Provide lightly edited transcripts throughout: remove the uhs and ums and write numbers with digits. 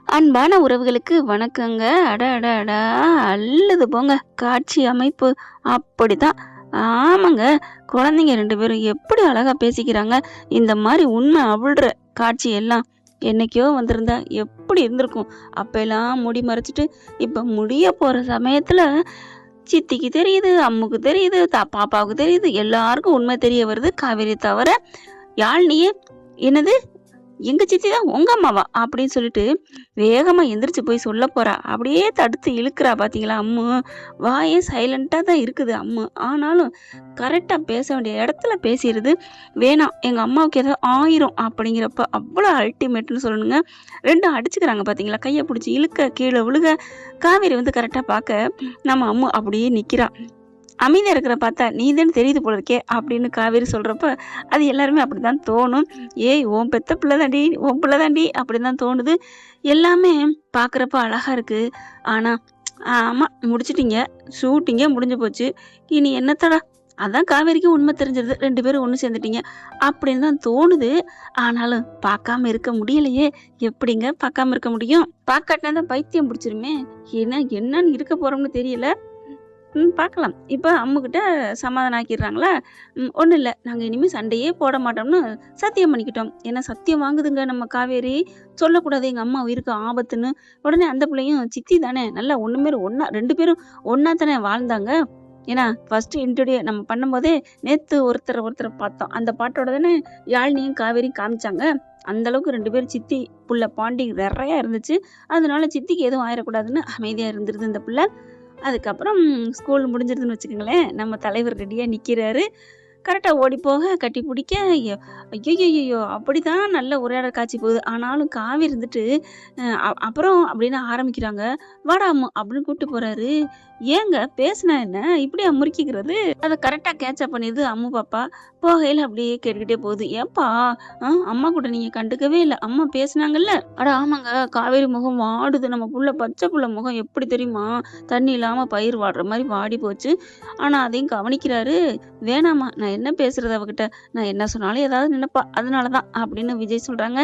அன்பான உறவுகளுக்கு வணக்கங்க. அட அட அடா! அள்ளுது போங்க காட்சி அமைப்பு. அப்படிதான். ஆமாங்க. குழந்தைங்க 2 பேரும் எப்படி அழகா பேசிக்கிறாங்க. இந்த மாரி உண்மை அவிழ்ற காட்சி எல்லாம் என்னைக்கோ வந்திருந்தா எப்படி இருந்திருக்கும்? அப்பல்லாம் முடி மறைச்சிட்டு, இப்ப முடிய போற சமயத்துல சித்திக்கு தெரியுது, அம்முக்கு தெரியுது, பாப்பாவுக்கு தெரியுது. எல்லாருக்கும் உண்மை தெரிய வருது. காவேரி தவிர. யாழ்னியே, "என்னது? எங்க சித்தி தான் உங்க அம்மாவா?" அப்படின்னு சொல்லிட்டு வேகமா எந்திரிச்சு போய் சொல்ல போறா. அப்படியே தடுத்து இழுக்கிறா பாத்தீங்களா அம்மு. வாயே சைலண்டா தான் இருக்குது அம்மு. ஆனாலும் கரெக்டா பேச வேண்டிய இடத்துல பேசிடுது. வேணாம், எங்க அம்மாவுக்கு ஏதோ ஆயிரும் அப்படிங்கிறப்ப அவ்வளோ அல்டிமேட்னு சொல்லணுங்க. ரெண்டும் அடிச்சுக்கிறாங்க பாத்தீங்களா, கையை பிடிச்சி இழுக்க கீழே விழுக. காவேரி வந்து கரெக்டா பார்க்க நம்ம அம்மு அப்படியே நிக்கிறா. அமைதியா இருக்கிற பார்த்தா நீ தானே தெரியுது போல இருக்கே அப்படின்னு காவேரி சொல்றப்ப அது எல்லாருமே அப்படிதான் தோணும். ஏய், உன் பெத்த பிள்ளை தாண்டி, உன் பிள்ளை தாண்டி அப்படின்னு தான் தோணுது. எல்லாமே பார்க்குறப்ப அழகா இருக்கு. ஆனா ஆமா, முடிச்சிட்டீங்க, ஷூட்டிங்கே முடிஞ்சு போச்சு, இனி என்னத்தடா. அதான் காவேரிக்கு உண்மை தெரிஞ்சிருது, 2 பேரும் ஒன்று சேர்ந்துட்டீங்க அப்படின்னு தான் தோணுது. ஆனாலும் பார்க்காம இருக்க முடியலையே. எப்படிங்க பார்க்காம இருக்க முடியும்? பார்க்காட்டினா தான் பைத்தியம் பிடிச்சிருமே. என்னன்னு இருக்க போறோம்னு தெரியல. பார்க்கலாம். இப்ப அம்முகிட்ட சமாதானம் ஆக்கிடுறாங்களா? ஒண்ணும் இல்ல. நாங்க இனிமே சண்டையே போட மாட்டோம்னு சத்தியம் பண்ணிக்கிட்டோம். ஏன்னா சத்தியம் வாங்குதுங்க நம்ம காவேரி. சொல்லக்கூடாது எங்க அம்மா உயிருக்கு ஆபத்துன்னு. உடனே அந்த பிள்ளையும் சித்தி தானே, நல்லா ஒண்ணுமே ஒண்ணா 2 பேரும் ஒண்ணா தானே வாழ்ந்தாங்க. ஏன்னா ஃபர்ஸ்ட் இன்ட்ரோடியூ நம்ம பண்ணும்போதே நேத்து ஒருத்தரை பார்த்தோம். அந்த பாட்டோட தானே யாழினியும் காவேரியும் காமிச்சாங்க. அந்த அளவுக்கு 2 பேரும் சித்தி புள்ள பாண்டிங் நிறையா இருந்துச்சு. அதனால சித்திக்கு எதுவும் ஆயிடக்கூடாதுன்னு அமைதியா இருந்துருது இந்த பிள்ளை. அதுக்கப்புறம் ஸ்கூல் முடிஞ்சிருதுன்னு வச்சுக்கோங்களேன். நம்ம தலைவர் ரெடியா நிக்கிறாரு. கரெக்டா ஓடி போக கட்டி பிடிக்க, ஐயோ அப்படிதான் நல்ல உரையாடல் காட்சி போகுது. ஆனாலும் காவி இருந்துட்டு அப்புறம் அப்படின்னு ஆரம்பிக்கிறாங்க. வாடா அம்மு அப்படின்னு கூப்பிட்டு போறாரு. ஏங்க பேசுனா என்ன இப்படியா முறுக்கிக்கிறது? அதை கரெக்டா கேட்சப் பண்ணிடுது அம்மு பாப்பா. போகையில அப்படியே கேட்டுக்கிட்டே போகுது. ஏப்பா, அம்மா கூட நீங்க கண்டுக்கவே இல்லை, அம்மா பேசுனாங்கல்ல. அட ஆமாங்க, காவேரி முகம் வாடுது. நம்ம புள்ள பச்சை புள்ள முகம் எப்படி தெரியுமா, தண்ணி இல்லாம பயிர் வாடுற மாதிரி வாடி போச்சு. ஆனா அதையும் கவனிக்கிறாரு. வேணாமா, நான் என்ன பேசுறது அவகிட்ட, நான் என்ன சொன்னாலும் ஏதாவது நினைப்பா, அதனாலதான் அப்படின்னு விஜய் சொல்றாங்க.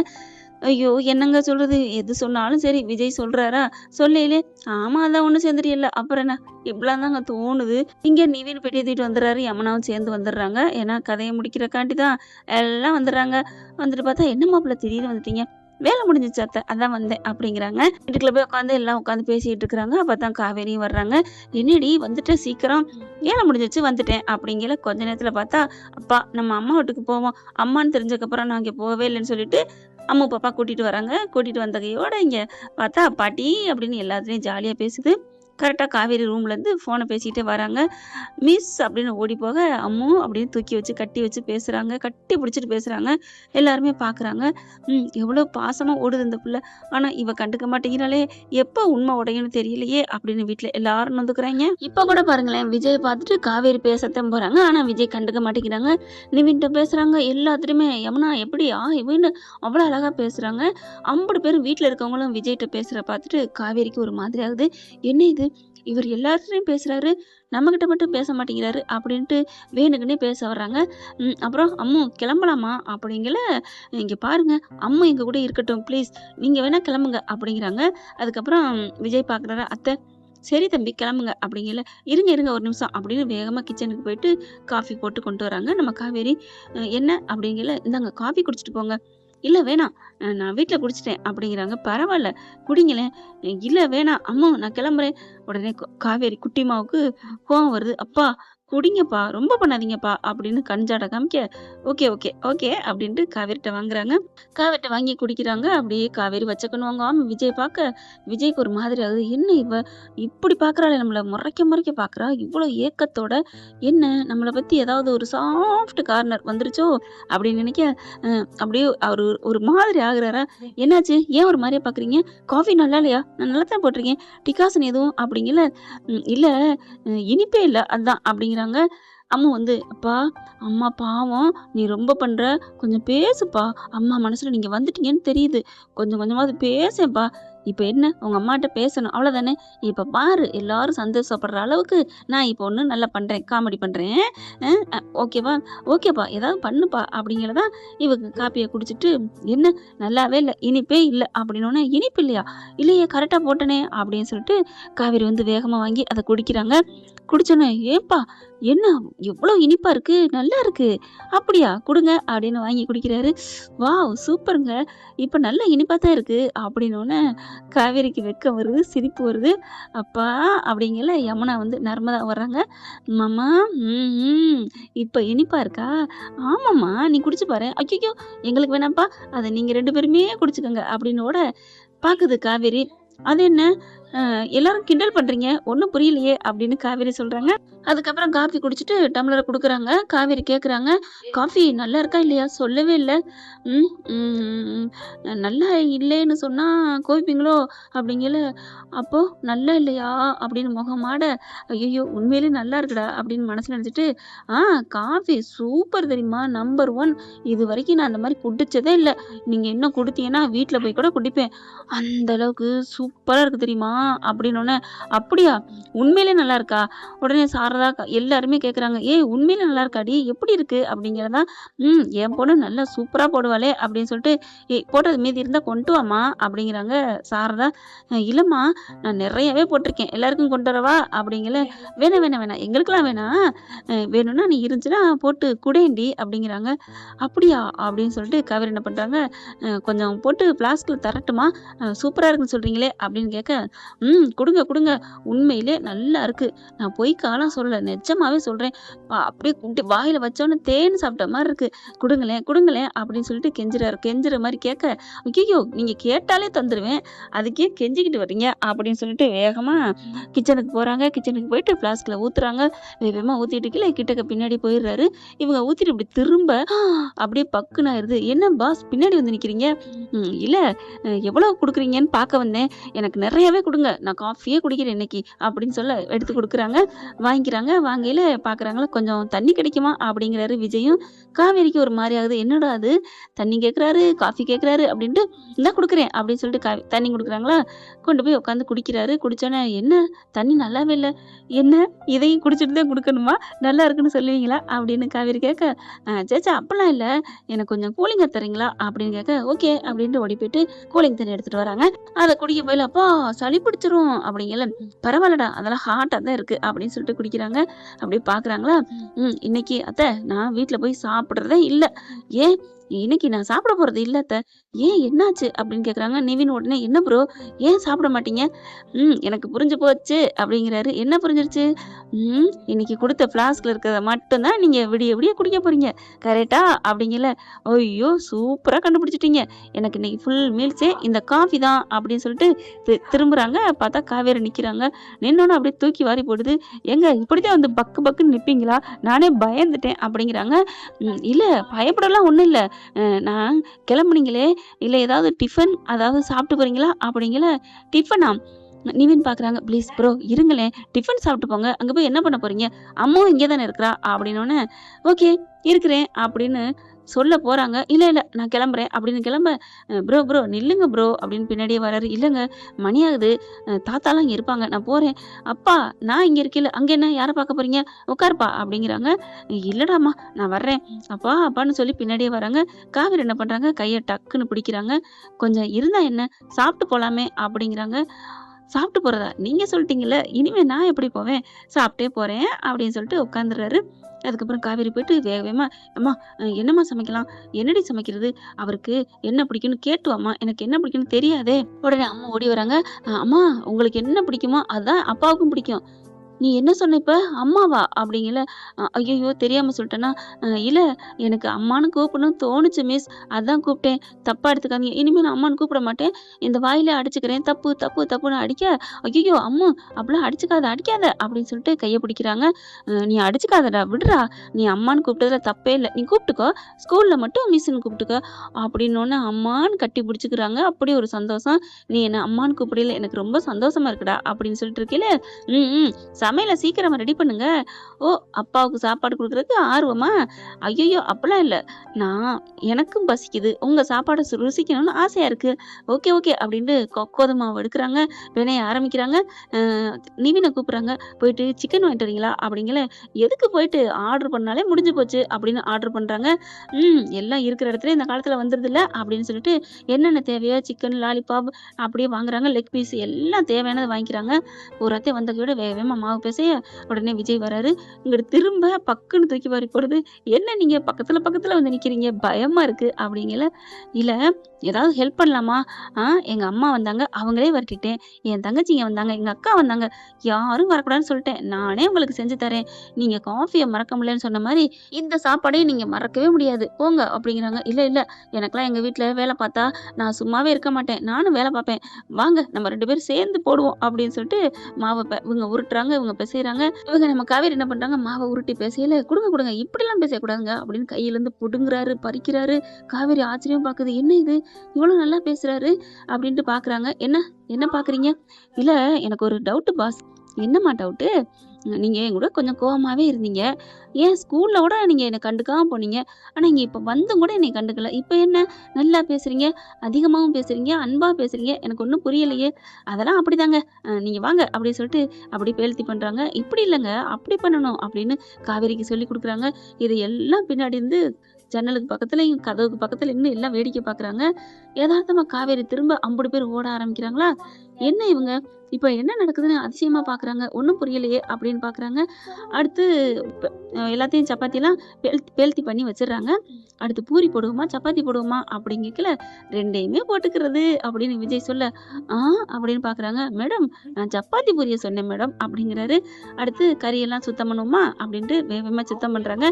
ஐயோ, என்னங்க சொல்றது, எது சொன்னாலும் சரி விஜய் சொல்றாரா, சொல்லையிலே ஆமா அதான் ஒண்ணு சேர்ந்துட்டியல்ல அப்புறம் என்ன, இப்படிலாம் தாங்க தோணுது. இங்க நிவின் பெட்டியை தூக்கிட்டு வந்துடுறாரு, யமுனாவும் சேர்ந்து வந்துடுறாங்க. ஏன்னா கதையை முடிக்கிறக்காண்டி தான் எல்லாம் வந்துடுறாங்க. வந்துட்டு பார்த்தா என்ன மாப்பிள்ள திடீர்னு வந்துட்டீங்க, வேலை முடிஞ்சிச்சு அத்தை, அதான் வந்தேன் அப்படிங்கிறாங்க. வீட்டுக்குள்ள போய் உட்காந்து எல்லாம் உட்காந்து பேசிட்டு இருக்கிறாங்க. அப்பதான் காவேரியும் வர்றாங்க. என்னடி வந்துட்டு சீக்கிரம், வேலை முடிஞ்சிச்சு வந்துட்டேன் அப்படிங்கிற கொஞ்ச நேரத்துல பார்த்தா, அப்பா நம்ம அம்மா வீட்டுக்கு போவோம், அம்மான்னு தெரிஞ்சதுக்கப்புறம் நான் இங்கே போகவே இல்லைன்னு சொல்லிட்டு அம்மா பாப்பா கூட்டிட்டு வராங்க. கூட்டிட்டு வந்தகையோட இங்க பார்த்தா பாட்டி அப்படின்னு எல்லாத்துலயும் ஜாலியா பேசுது. கரெக்டா காவேரி ரூம்ல இருந்து போனை பேசிக்கிட்டே வராங்க. மிஸ் அப்படின்னு ஓடி போக அம்மு அப்படின்னு தூக்கி வச்சு கட்டி வச்சு பேசுறாங்க, கட்டி பிடிச்சிட்டு பேசுறாங்க. எல்லாருமே பாக்குறாங்க. எவ்வளவு பாசமா ஓடுது இந்த புள்ள. ஆனா இவ கண்டுக்க மாட்டேங்கிறாளே, எப்ப உண்மை உடையும்னு தெரியலையே அப்படின்னு வீட்டுல எல்லாரும் நொந்துக்குறாங்க. இப்ப கூட பாருங்களேன், விஜய் பார்த்துட்டு காவேரி பேசத்தான் போறாங்க. ஆனா விஜய் கண்டுக்க மாட்டேங்கிறாங்க. நிவின்ட்ட பேசுறாங்க. எல்லாத்துலயுமே யமுனா எப்படியா இவன்னு அவ்வளவு அழகா பேசுறாங்க. 50 பேரும் வீட்டுல இருக்கவங்களும் விஜய்கிட்ட பேசுற பார்த்துட்டு காவேரிக்கு ஒரு மாதிரி ஆகுது. என்ன இது, இவர் எல்லாத்துலயும் பேசுறாரு, நம்ம கிட்ட மட்டும் பேச மாட்டேங்கிறாரு அப்படின்ட்டு வேணுக்குன்னே பேச வர்றாங்க. அப்புறம் அம்மு கிளம்பலாமா அப்படிங்கல, இங்க பாருங்க அம்மு எங்க கூட இருக்கட்டும் ப்ளீஸ், நீங்க வேணா கிளம்புங்க அப்படிங்கிறாங்க. அதுக்கப்புறம் விஜய் பாக்குறாரு. அத்தை, சரி தம்பி கிளம்புங்க அப்படிங்கல. இருங்க ஒரு நிமிஷம் அப்படின்னு வேகமா கிச்சனுக்கு போயிட்டு காஃபி போட்டு கொண்டு வராங்க நம்ம காவேரி. என்ன அப்படிங்கல, இந்தாங்க காஃபி குடிச்சிட்டு போங்க. இல்ல வேணாம், நான் வீட்டுல குடிச்சிட்டேன் அப்படிங்கிறாங்க. பரவாயில்ல குடிங்களேன். இல்ல வேணாம் அம்மு, நான் கிளம்புறேன். உடனே காவேரி குட்டிமாவுக்கு கோவம் வருது. அப்பா குடிங்கப்பா, ரொம்ப பண்ணாதீங்கப்பா அப்படின்னு கஞ்சாட காமிக்க, ஓகே ஓகே ஓகே அப்படின்ட்டு காவேரிட்ட வாங்குறாங்க. காவேரிட்ட வாங்கி குடிக்கிறாங்க. அப்படியே காவேரி வச்சக்கணும் வாங்காம விஜய் பார்க்க, விஜய்க்கு ஒரு மாதிரி ஆகுது. என்ன இவ இப்படி பாக்குறாள், நம்மள முறைக்க பாக்குறா இவ்வளவு ஏக்கத்தோட, என்ன நம்மளை பத்தி ஏதாவது ஒரு சாஃப்ட் கார்னர் வந்துருச்சோ அப்படின்னு நினைக்க, அப்படியே அவரு ஒரு மாதிரி ஆகுறாரா. என்னாச்சு, ஏன் ஒரு மாதிரியா பாக்குறீங்க, காஃபி நல்லா இல்லையா, நான் நல்லா தான் போட்டிருக்கேன், டிகாசன் எதுவும் அப்படிங்கல. இல்ல இனிப்பே இல்லை அதான் அப்படிங்கிறாங்க. அம்மு வந்து, அப்பா அம்மா பாவம், நீ ரொம்ப பண்ற, கொஞ்சம் பேசுப்பா, அம்மா மனசுல நீங்க வந்துட்டீங்கன்னு தெரியுது, கொஞ்சம் கொஞ்சமாவது பேசேன்ப்பா. இப்ப என்ன உங்க அம்மாட்ட பேசணும் அவ்வளவுதானே. இப்ப பாரு எல்லாரும் சந்தோஷப்படுற அளவுக்கு நான் இப்ப ஒண்ணு நல்லா பண்றேன், காமெடி பண்றேன். ஓகேவா? ஓகேப்பா ஏதாவது பண்ணுப்பா அப்படிங்கிறதான். இவங்க காப்பியை குடிச்சிட்டு, என்ன நல்லாவே இல்லை, இனிப்பே இல்லை அப்படின்னோடனே, இனிப்பு இல்லையா? இல்லையே கரெக்டா போட்டனே அப்படின்னு சொல்லிட்டு காவேரி வந்து வேகமா வாங்கி அதை குடிக்கிறாங்க. குடிச்சோன்னே, ஏப்பா என்ன எவ்வளோ இனிப்பா இருக்கு, நல்லா இருக்கு, அப்படியா குடுங்க அப்படின்னு வாங்கி குடிக்கிறாரு. வாவ் சூப்பருங்க, இப்ப நல்ல இனிப்பா தான் இருக்கு அப்படின்னோடனே காவேரிக்கு வெக்கம் வருது, சிரிப்பு வருது. அப்பா அப்படிங்கல யமுனா வந்து நர்மதா வர்றாங்க. மாமா, ம் இப்ப இனிப்பா இருக்கா? ஆமாம்மா நீ குடிச்சு பாரு. ஐயோ எங்களுக்கு வேணாம்ப்பா, அதை நீங்க 2 பேருமே குடிச்சுக்கோங்க அப்படின்னோட பாக்குது காவேரி. அது என்ன எல்லாரும் கிண்டல் பண்றீங்க, ஒண்ணும் புரியலையே அப்படின்னு காவேரி சொல்றாங்க. அதுக்கப்புறம் காஃபி குடிச்சிட்டு டம்ளரை குடுக்குறாங்க. காவேரி கேக்குறாங்க, காஃபி நல்லா இருக்கா இல்லையா? சொல்லவே இல்ல. ம் ம் நல்லா இல்லைன்னு சொன்னா கோவிப்பீங்களோ அப்படிங்கல. அப்போ நல்லா இல்லையா அப்படின்னு முகமாட, ஐயோ உண்மையிலே நல்லா இருக்குடா அப்படின்னு மனசுல நினைச்சிட்டு, காஃபி சூப்பர் தெரியுமா, நம்பர் 1, இது வரைக்கும் நான் அந்த மாதிரி குடிச்சதே இல்லை, நீங்க இன்னும் குடுத்தீங்கன்னா வீட்டுல போய் கூட குடிப்பேன், அந்த அளவுக்கு சூப்பரா இருக்கு தெரியுமா அப்படின்னோடனே, அப்படியா உண்மையிலே நல்லா இருக்கா? உடனே சாரதா எல்லாருமே கேக்குறாங்க, ஏய் உண்மையிலே நல்லா இருக்காடி, எப்படி இருக்கு அப்படிங்கிறதா. என் பொண்ணு நல்லா சூப்பரா போடுவாளே அப்படின்னு சொல்லிட்டு, ஏய் போட்டது மீதி இருந்தா கொண்டு வாமா அப்படிங்கிறாங்க சாரதா. இல்லம்மா நான் நிறையவே போட்டிருக்கேன், எல்லாருக்கும் கொண்டு வரவா அப்படிங்கல. வேணாம் வேணாம் வேணாம் எங்களுக்கெல்லாம் வேணாம், வேணும்னா நீ இருந்துச்சுன்னா போட்டு குடேண்டி அப்படிங்கிறாங்க. அப்படியா அப்படின்னு சொல்லிட்டு காவேரி என்ன பண்றாங்க, கொஞ்சம் போட்டு பிளாஸ்க்ல தரட்டுமா, சூப்பரா இருக்குன்னு சொல்றீங்களே அப்படின்னு கேட்க, குடுங்க குடுங்க, உண்மையிலே நல்லா இருக்கு, நான் பொய்க்காலாம் சொல்லல, நிஜமாவே சொல்றேன், அப்படியே குட்டி வாயில வச்சோன்னு தேன் சாப்பிட்ட மாதிரி இருக்கு, குடுங்களேன் குடுங்களேன் அப்படின்னு சொல்லிட்டு கெஞ்சுற மாதிரி கேட்க, ஐயோ நீங்க கேட்டாலே தந்துடுவேன், அதுக்கே கெஞ்சிக்கிட்டு வர்றீங்க அப்படின்னு சொல்லிட்டு வேகமா கிச்சனுக்கு போறாங்க. கிச்சனுக்கு போயிட்டு பிளாஸ்க்ல ஊத்துறாங்க. வேகமா ஊத்திட்டு கிட்டக்க பின்னாடி போயிடுறாரு. இவங்க ஊத்திட்டு இப்படி திரும்ப அப்படியே பக்குன்னு ஆயிருது. என்ன பாஸ் பின்னாடி வந்து நிக்கிறீங்க? இல்ல எவ்வளவு குடுக்குறீங்கன்னு பார்க்க வந்தேன், எனக்கு நிறையவே கொடுங்க, நான் காஃபியே குடிக்கிறேன் இன்னைக்கு அப்படின்னு சொல்ல எடுத்து கொடுக்குறாங்க. வாங்கிக்கிறாங்க. வாங்கையில பார்க்குறாங்களா, கொஞ்சம் தண்ணி கிடைக்குமா அப்படிங்கிறாரு விஜயும். காவேரிக்கு ஒரு மாதிரி ஆகுது, என்னடா அது தண்ணி கேட்குறாரு காஃபி கேட்குறாரு அப்படின்ட்டு, இந்தா கொடுக்குறேன் அப்படின்னு சொல்லிட்டு தண்ணி கொடுக்குறாங்களா, கொண்டு போய் உட்காந்து குடிக்கிறாரு. குடிச்சோன்னே, என்ன தண்ணி நல்லாவே இல்லை, என்ன இதையும் குடிச்சிட்டு தான் கொடுக்கணுமா, நல்லா இருக்குன்னு சொல்லுவீங்களா அப்படின்னு காவேரி கேட்க, சேச்சா அப்படிலாம் இல்லை, எனக்கு கொஞ்சம் கூலிங்கா தரீங்களா அப்படின்னு கேட்க, ஓகே அப்படின்ட்டு ஓடி போயிட்டு கூலிங் தண்ணி எடுத்துட்டு வராங்க. அதை குடிக்க போயில, அப்பா சளி பிடிச்சிரும் அப்படிங்கல. பரவாயில்லடா அதெல்லாம் ஹாட்டா தான் இருக்கு அப்படின்னு சொல்லிட்டு குடிக்கிறாங்க. அப்படியே பாக்குறாங்களா, இன்னைக்கு அத்தை நான் வீட்டுல போய் சாப்பிடுறதே இல்லை. ஏன் இன்னைக்கு நான் சாப்பிட போறது இல்ல அத்தை, ஏன் என்னாச்சு அப்படின்னு கேக்குறாங்க. நிவின் உடனே, என்ன ப்ரோ ஏன் சாப்பிட மாட்டீங்க? எனக்கு புரிஞ்சு போச்சு அப்படிங்கிறாரு. என்ன புரிஞ்சிருச்சு? இன்னைக்கு கொடுத்த பிளாஸ்க்ல இருக்கிறத மட்டும்தான் நீங்க விடிய விடிய குடிக்க போறீங்க கரெக்டா அப்படிங்கல. ஐயோ சூப்பரா கண்டுபிடிச்சிட்டீங்க, எனக்கு இன்னைக்கு ஃபுல் மீல்ஸே இந்த காஃபி தான் அப்படின்னு சொல்லிட்டு திரும்புறாங்க. பார்த்தா காவேரி நிக்கிறாங்க. நின்னோன்னு அப்படியே தூக்கி வாரி போடுது. எங்க இப்படிதான் வந்து பக்கு பக்குன்னு நிப்பீங்களா, நானே பயந்துட்டேன் அப்படிங்கிறாங்க. இல்ல பயப்படலாம் ஒண்ணும் இல்ல, நான் கிளம்புனீங்களே, இல்ல ஏதாவது டிஃபன் அதாவது சாப்பிட்டு போறீங்களா அப்படிங்கல. டிஃபனா? நிவின் பாக்குறாங்க. ப்ளீஸ் ப்ரோ இருங்களேன், டிஃபன் சாப்பிட்டு போங்க, அங்க போய் என்ன பண்ண போறீங்க, அம்மாவும் இங்கே தானே இருக்கிறா அப்படின்னோடனே, ஓகே இருக்கிறேன் அப்படின்னு சொல்ல போறாங்க. இல்ல இல்ல நான் கிளம்புறேன் அப்படின்னு கிளம்ப, ப்ரோ நில்லுங்க ப்ரோ அப்படின்னு பின்னாடியே வராரு. இல்லைங்க மணி ஆகுது, தாத்தாலாம் இங்க இருப்பாங்க, நான் போறேன். அப்பா நான் இங்க இருக்கல, அங்க என்ன யாரை பார்க்க போறீங்க, உட்காருப்பா அப்படிங்கிறாங்க. இல்லடாமா நான் வர்றேன் அப்பா அப்பான்னு சொல்லி பின்னாடியே வராங்க. காவேரி என்ன பண்றாங்க, கையை டக்குன்னு பிடிக்கிறாங்க. கொஞ்சம் இருந்தா என்ன, சாப்பிட்டு போலாமே அப்படிங்கிறாங்க. சாப்பிட்டு போறதா, நீங்க சொல்லிட்டீங்கல்ல, இனிமே நான் எப்படி போவேன், சாப்பிட்டே போறேன் அப்படின்னு சொல்லிட்டு உட்காந்துடுறாரு. அதுக்கப்புறம் காவேரி போயிட்டு வேக வேகமா, அம்மா என்னம்மா சமைக்கலாம், என்னடி சமைக்கிறது, அவருக்கு என்ன பிடிக்கும்னு கேட்டுவாம்மா, எனக்கு என்ன பிடிக்கும்னு தெரியாதே. உடனே அம்மா ஓடி வராங்க. அம்மா உங்களுக்கு என்ன பிடிக்குமோ அதான் அப்பாவுக்கும் பிடிக்கும். நீ என்ன சொன்ன இப்ப, அம்மாவா அப்படிங்கல. ஐயோ தெரியாம சொல்லிட்டேன்னா, இல்ல எனக்கு அம்மானு கூப்பிடணும்னு தோணுச்சு மிஸ், அதான் கூப்பிட்டேன், தப்பா எடுத்துக்காதீங்க, இனிமே நான் அம்மானு கூப்பிட மாட்டேன், இந்த வாயில அடிச்சுக்கிறேன், தப்பு தப்பு தப்புன்னு அடிக்க, ஐயோ அம்மு அப்படிலாம் அடிக்காத அப்படின்னு சொல்லிட்டு கையை பிடிக்கிறாங்க. நீ அடிச்சுக்காதடா விடுறா, நீ அம்மானு கூப்பிட்டதுல தப்பே இல்லை, நீ கூப்பிட்டுக்கோ, ஸ்கூல்ல மட்டும் மிஸ்ன்னு கூப்பிட்டுக்கோ அப்படின்னோடனே அம்மான்னு கட்டி பிடிச்சிக்கிறாங்க. அப்படி ஒரு சந்தோஷம். நீ என்ன அம்மானு கூப்பிடல, எனக்கு ரொம்ப சந்தோஷமா இருக்குடா அப்படின்னு சொல்லிட்டு இருக்கீல. சமையல சீக்கிரமா ரெடி பண்ணுங்க. ஓ! அப்பாவுக்கு சாப்பாடு குடுக்குறதுக்கு ஆர்வமா? ஐயய்யோ! அப்பலாம் இல்ல. நான் எனக்கும் பசிக்குது. உங்க சாப்பாட ருசிக்கணும்னு ஆசையா இருக்கு. ஓகே, ஓகே அப்டின்ட்டு கோதும மாவு எடுக்குறாங்க. பெனைய ஆரம்பிக்கிறாங்க. அ நிவின கூப்புடுறாங்க. போயிட்டு சிக்கன் வாங்கிட்டு வரீங்களா? அப்டிங்கல. எதுக்கு போயிட்டு ஆர்டர் பண்ணாலே முடிஞ்சு போச்சு அப்டின்னு ஆர்டர் பண்றாங்க. எல்லாம் இருக்கிற இடத்துலயே இந்த காலத்துல வந்துருதுல்ல அப்டின்னு சொல்லிட்டு என்னென்ன தேவையோ சிக்கன், லாலிபாப் அப்படியே வாங்குறாங்க. லெக் பீஸ் எல்லாம் தேவையானத வாங்கிக்கிறாங்க. ஒரு அத்தை வந்த கையோட வேக வேகமா மாவு பெசைய, உடனே விஜய் வராரு. இங்கிட்டு திரும்ப பக்குன்னு தூக்கி வாரி போடுது. "என்ன நீங்க பக்கத்துல பக்கத்துல வந்து நிக்கிறீங்க, பயமா இருக்கு" அப்படிங்கல. "இல்ல ஏதாவது ஹெல்ப் பண்ணலாமா? ஆ எங்க அம்மா வந்தாங்க, அவங்களே வரட்டிட்டேன். என் தங்கச்சிங்க வந்தாங்க, எங்க அக்கா வந்தாங்க. யாரும் வரக்கூடாதுன்னு சொல்லிட்டேன். நானே உங்களுக்கு செஞ்சு தரேன். நீங்க காஃபிய மறக்க முடியலன்னு சொன்ன மாரி, இந்த சாப்பாடையும் நீங்க மறக்கவே முடியாது. போங்க" அப்படிங்கிறாங்க. "இல்ல, இல்ல எனக்கெல்லாம் எங்க வீட்ல வேல பார்த்தா, நான் சும்மாவே இருக்க மாட்டேன். நானும் வேல பார்ப்பேன். வாங்க நம்ம 2 பேரும் சேர்ந்து போடுவோம்" அப்படின்னு சொல்லிட்டு மாவ இவங்க உருட்டுறாங்க, இவங்க பெசைறாங்க. இவங்க நம்ம காவேரி என்ன பண்றாங்க, மாவ உருட்டி பெசையல, "குடுங்க, குடுங்க இப்படிலாம் பேசக்கூடாதுங்க" அப்படின்னு கையிலேருந்து புடுங்குறாரு, பறிக்கிறாரு. காவேரி ஆச்சரியமா பாக்குது. "என்ன இது? இவ்வளோ நல்லா பேசுறாரு" அப்படின்ட்டு பாக்குறாங்க. "என்ன என்ன பாக்குறீங்க?" "இல்ல எனக்கு ஒரு டவுட்டு பாஸ்." "என்னம்மா டவுட்டு?" "நீங்க என் கூட கொஞ்சம் கோவமாவே இருந்தீங்க. ஏன் ஸ்கூல்ல கூட நீங்க என்ன கண்டுக்காம போனீங்க. ஆனா இங்க இப்ப வந்தும் கூட என்னைய கண்டுக்கல. இப்ப என்ன நல்லா பேசுறீங்க, அதிகமாவும் பேசுறீங்க, அன்பா பேசுறீங்க. எனக்கு ஒண்ணும் புரியலையே." "அதெல்லாம் அப்படிதாங்க. நீங்க வாங்க" அப்படின்னு சொல்லிட்டு அப்படி பேல்த்தி பண்றாங்க. "இப்படி இல்லங்க, அப்படி பண்ணணும்" அப்படின்னு காவேரிக்கு சொல்லிக் குடுக்குறாங்க. இது எல்லாம் பின்னாடி இருந்து ஜன்னலுக்கு பக்கத்துலயும், கதவுக்கு பக்கத்துல நின்னு எல்லாம் வேடிக்கை பார்க்குறாங்க. எதார்த்தமா காவேரி திரும்ப அம்புடு பேர் ஓட ஆரம்பிக்கிறாங்களா, என்ன இவங்க? இப்ப என்ன நடக்குதுன்னு அதிசயமா பார்க்குறாங்க. ஒண்ணும் புரியலையே அப்படின்னு பார்க்குறாங்க. அடுத்து ப எல்லாத்தையும் சப்பாத்திலாம் பேல்த்தி பண்ணி வச்சுடுறாங்க. அடுத்து பூரி போடுவோமா? சப்பாத்தி போடுவோமா? அப்படின்னு கேட்கல, 2யுமே போட்டுக்கிறது அப்படின்னு விஜய் சொல்ல, ஆ அப்படின்னு பார்க்குறாங்க. மேடம் நான் சப்பாத்தி பூரிய சொன்னேன் மேடம் அப்படிங்கிறாரு. அடுத்து கறியெல்லாம் சுத்தம் பண்ணுவோமா? அப்படின்ட்டு வேகமா சுத்தம் பண்றாங்க.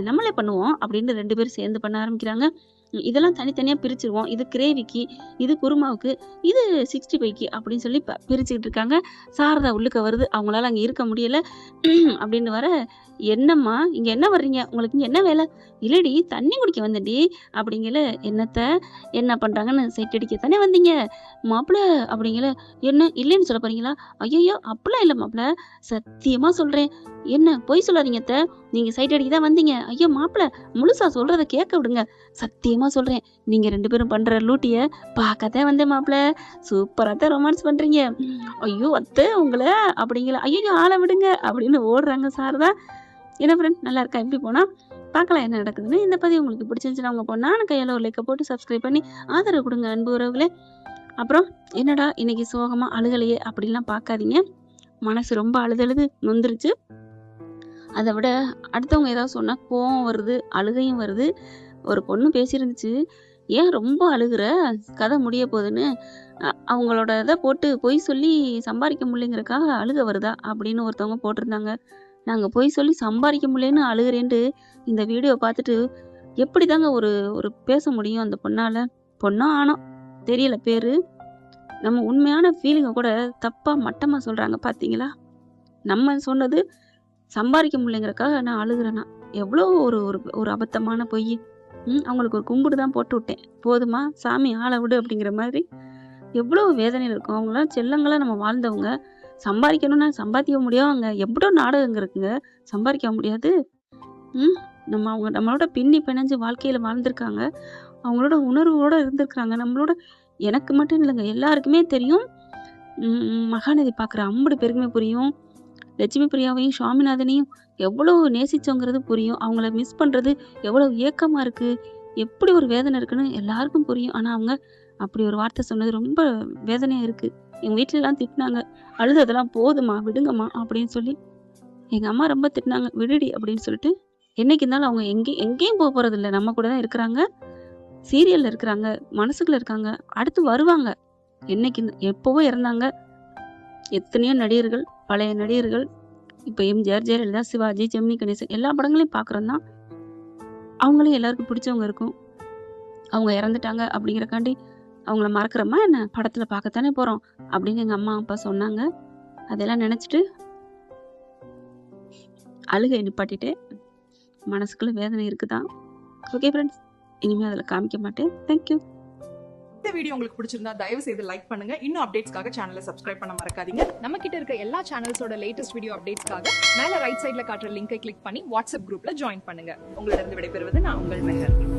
நம்மளே பண்ணுவோம் அப்படின்னு 2 பேரும் சேர்ந்து பண்ண ஆரம்பிக்கிறாங்க. இதெல்லாம் தனித்தனியா பிரிச்சுருவோம். இது கிரேவிக்கு, இது குருமாவுக்கு, இது 65க்கு அப்படின்னு சொல்லி பிரிச்சுக்கிட்டு இருக்காங்க. சாரதா உள்ளுக்க வருது. அவங்களால அங்க இருக்க முடியல. அப்படின்னு வர, "என்னம்மா இங்க என்ன வர்றீங்க? உங்களுக்கு இங்க என்ன வேல?" "இல்லடி தண்ணி குடிக்க வந்தேன்டி" அப்படிங்கல. "என்னத்த? என்ன பண்றாங்கன்னு சைட் அடிக்க தானே வந்தீங்க?" "மாப்பிள" அப்படிங்கல. "என்ன இல்லைன்னு சொல்ல போறீங்களா?" "ஐயய்யோ! அப்படிலாம் இல்ல மாப்பிள. சத்தியமா சொல்றேன்." "என்ன பொய் சொல்லாதீங்க அத்த. நீங்க சைட் அடிக்க தான் வந்தீங்க." "ஐயோ! மாப்பிள முழுசா சொல்றத கேட்க விடுங்க. சத்தியமா சொல்றேன். நீங்க 2 பேரும் பண்ற லூட்டிய பார்க்கத்தான் வந்தேன் மாப்பிள. சூப்பரா தான் ரொமான்ஸ் பண்றீங்க." "ஐயோ! அத்தை உங்கள" அப்படிங்கல. "ஐயய்யோ! ஆள விடுங்க" அப்படின்னு ஓடுறாங்க சாரதா. என்ன ஃப்ரெண்ட் நல்லா இருக்கா? எப்படி போனா? பார்க்கலாம் என்ன நடக்குதுன்னு. இந்த பதிவு உங்களுக்கு பிடிச்சிருந்துச்சுன்னா உங்க பொண்ணான கையால ஒரு லைக்க போட்டு சப்ஸ்கிரைப் பண்ணி ஆதரவு குடுங்க அன்பு உறவுகளே. அப்புறம் என்னடா இன்னைக்கு சோகமா அழுகலையே அப்படின்லாம் பார்க்காதீங்க. மனசு ரொம்ப அழுது நொந்துருச்சு. அத விட அடுத்தவங்க ஏதாவது சொன்னா கோவம் வருது, அழுகையும் வருது. ஒரு பொண்ணு பேசியிருந்துச்சு. "ஏன் ரொம்ப அழுகுற? கதை முடிய போதுன்னு. அவங்களோட இத போட்டு பொய் சொல்லி சம்பாரிக்க முடியலங்கிறதுக்காக அழுக வருதா?" அப்படின்னு ஒருத்தவங்க போட்டிருந்தாங்க. நாங்க பொய் சொல்லி சம்பாரிக்க முடியலன்னு அழுகுறேன்ட்டு இந்த வீடியோ பார்த்துட்டு எப்படிதாங்க ஒரு ஒரு பேச முடியும் அந்த பொண்ணால? பொண்ணோ, ஆணோ தெரியல பேரு. நம்ம உண்மையான ஃபீலிங்க கூட தப்பா, மட்டமா சொல்றாங்க பார்த்தீங்களா? நம்ம சொன்னது சம்பாரிக்க முடியலங்கிறதுக்காக நான் அழுகுறேனா? எவ்வளோ ஒரு ஒரு ஒரு அபத்தமான பொய். அவங்களுக்கு ஒரு கும்பிடு தான் போட்டு விட்டேன். போதுமா? சாமி ஆள விடு அப்படிங்கிற மாதிரி. எவ்வளோ வேதனையில இருக்கும். அவங்கலாம் செல்லங்களா நம்ம வாழ்ந்தவங்க. சம்பாரிக்கணும்னா சம்பாதிக்க முடியாதுங்க. எவ்வளோ நாடகங்க இருக்குங்க. சம்பாரிக்க முடியாது. ம். அவங்க நம்மளோட பின்னி பிணைஞ்சு வாழ்க்கையில வாழ்ந்திருக்காங்க. அவங்களோட உணர்வோட இருந்திருக்காங்க. நம்மளோட எனக்கு மட்டும் இல்லங்க. எல்லாருக்குமே தெரியும். மகாநதி பார்க்குற அம்புட்டு பேருக்குமே புரியும். லட்சுமி பிரியாவையும், சுவாமிநாதனையும் எவ்வளோ நேசிச்சோங்கிறது புரியும். அவங்கள மிஸ் பண்றது எவ்வளோ ஏக்கமா இருக்கு. எப்படி ஒரு வேதனை இருக்குன்னு எல்லாருக்கும் புரியும். ஆனா அவங்க அப்படி ஒரு வார்த்தை சொன்னது ரொம்ப வேதனையா இருக்கு. எங்க வீட்லலாம் திட்டினாங்க. "அழுததெல்லாம் போதுமா, விடுங்கம்மா" அப்படின்னு சொல்லி. எங்க அம்மா ரொம்ப திட்டினாங்க. "விடுடி" அப்படின்னு சொல்லிட்டு. என்னைக்கு இருந்தாலும் அவங்க எங்கேயும் போறதில்ல. நம்ம கூட தான் இருக்கிறாங்க. சீரியல்ல இருக்கிறாங்க. மனசுக்குள்ள இருக்காங்க. அடுத்து வருவாங்க. என்னைக்கு எப்பவோ இறந்தாங்க. எத்தனையோ நடிகர்கள், பழைய நடிகர்கள், இப்ப எம்ஜிஆர், ஜெயலலிதா, சிவாஜி, ஜெமினி கணேசன் எல்லா படங்களையும் பார்க்குறோம் தான். அவங்களையும் எல்லாருக்கும் பிடிச்சவங்க இருக்கும். அவங்க இறந்துட்டாங்க அப்படிங்கிறக்காண்டி அவங்கள மறக்கிறோமா என்ன? படத்துல பார்க்கத்தானே போறோம் அப்படின்னு எங்க அம்மா, அப்பா சொன்னாங்க. அதெல்லாம் நினைச்சுட்டு அழுகைய நிப்பாட்டிட்டேன். மனசுக்குள்ள வேதனை இருக்குதான். Okay friends. இனிமே அதில காமிக்க மாட்டேன். Thank you. வீடியோ உங்களுக்கு பிடிச்சிருந்தா தயவு செய்து லைக் பண்ணுங்க. இன்னும் அப்டேட்ஸ்க்காக சேனலை சப்ஸ்கிரைப் பண்ண மறக்காதீங்க. நம்ம கிட்ட இருக்க எல்லா சேனல்ஸோட லேட்டஸ்ட் வீடியோ அப்டேட்ஸ்க்காக மேல ரைட் சைடுல காட்டுற லிங்கை கிளிக் பண்ணி வாட்ஸ்அப் குரூப்ல ஜாயின் பண்ணுங்க. உங்களிடம் விடைபெறுவது நான் உங்கள் மெஹர்.